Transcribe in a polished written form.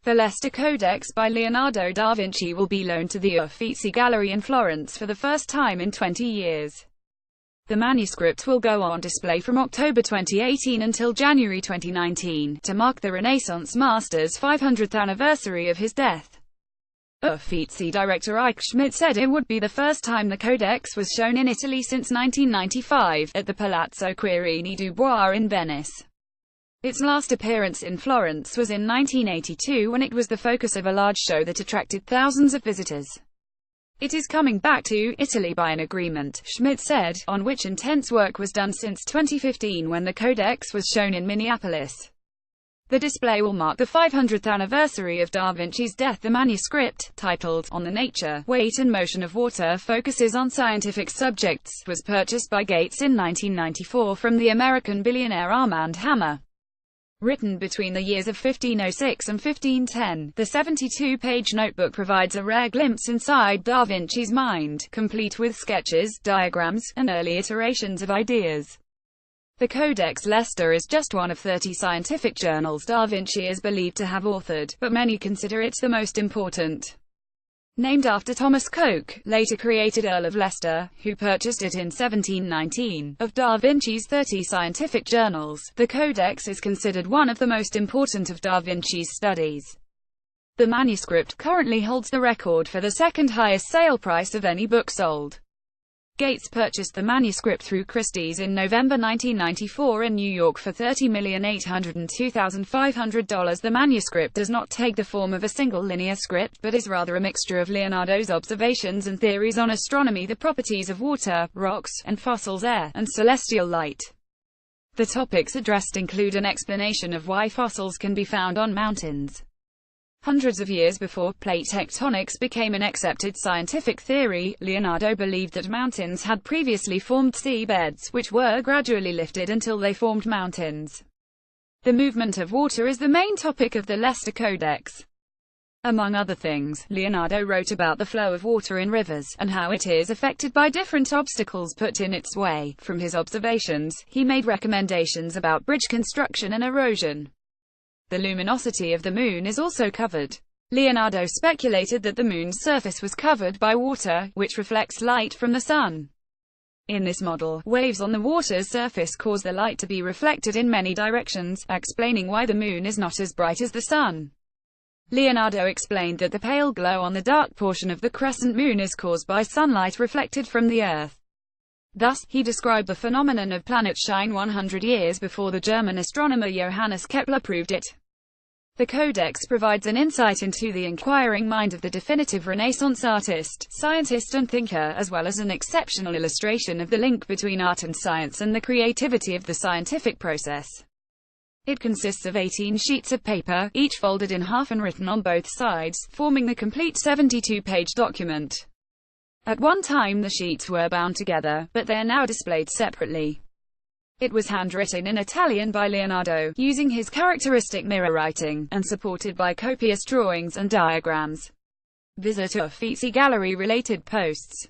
The Leicester Codex by Leonardo da Vinci will be loaned to the Uffizi Gallery in Florence for the first time in 20 years. The manuscript will go on display from October 2018 until January 2019, to mark the Renaissance master's 500th anniversary of his death. Uffizi director Ike Schmidt said it would be the first time the Codex was shown in Italy since 1995, at the Palazzo Quirini du Bois in Venice. Its last appearance in Florence was in 1982 when it was the focus of a large show that attracted thousands of visitors. It is coming back to Italy by an agreement, Schmidt said, on which intense work was done since 2015 when the Codex was shown in Minneapolis. The display will mark the 500th anniversary of Da Vinci's death. The manuscript, titled On the Nature, Weight and Motion of Water, focuses on scientific subjects, was purchased by Gates in 1994 from the American billionaire Armand Hammer. Written between the years of 1506 and 1510, the 72-page notebook provides a rare glimpse inside Da Vinci's mind, complete with sketches, diagrams, and early iterations of ideas. The Codex Leicester is just one of 30 scientific journals Da Vinci is believed to have authored, but many consider it the most important. Named after Thomas Coke, later created Earl of Leicester, who purchased it in 1719, of Da Vinci's 30 scientific journals, the Codex is considered one of the most important of Da Vinci's studies. The manuscript currently holds the record for the second highest sale price of any book sold. Gates purchased the manuscript through Christie's in November 1994 in New York for $30,802,500. The manuscript does not take the form of a single linear script, but is rather a mixture of Leonardo's observations and theories on astronomy, the properties of water, rocks, and fossils, air, and celestial light. The topics addressed include an explanation of why fossils can be found on mountains. Hundreds of years before plate tectonics became an accepted scientific theory, Leonardo believed that mountains had previously formed seabeds, which were gradually lifted until they formed mountains. The movement of water is the main topic of the Leicester Codex. Among other things, Leonardo wrote about the flow of water in rivers, and how it is affected by different obstacles put in its way. From his observations, he made recommendations about bridge construction and erosion. The luminosity of the moon is also covered. Leonardo speculated that the moon's surface was covered by water, which reflects light from the sun. In this model, waves on the water's surface cause the light to be reflected in many directions, explaining why the moon is not as bright as the sun. Leonardo explained that the pale glow on the dark portion of the crescent moon is caused by sunlight reflected from the Earth. Thus, he described the phenomenon of planet shine 100 years before the German astronomer Johannes Kepler proved it. The Codex provides an insight into the inquiring mind of the definitive Renaissance artist, scientist and thinker, as well as an exceptional illustration of the link between art and science and the creativity of the scientific process. It consists of 18 sheets of paper, each folded in half and written on both sides, forming the complete 72-page document. At one time the sheets were bound together, but they are now displayed separately. It was handwritten in Italian by Leonardo, using his characteristic mirror writing, and supported by copious drawings and diagrams. Visit Uffizi Gallery. Related posts.